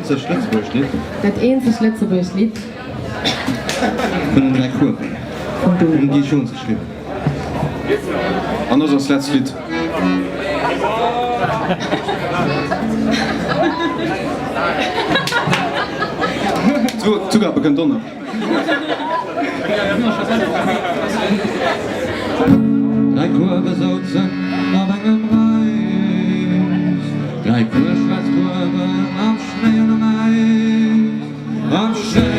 einzig Schlitzburg-Lied. Das einzige Lützeburg-Lied. Von den 3 Kueben. Und die schon geschrieben. Anders als das letzte Lied. Zugabe könnt ihr noch. Drei Kurve sauzen auf einem Reis. 3 Kurschwarzkurven am Schnee und am Eis. Am Schnee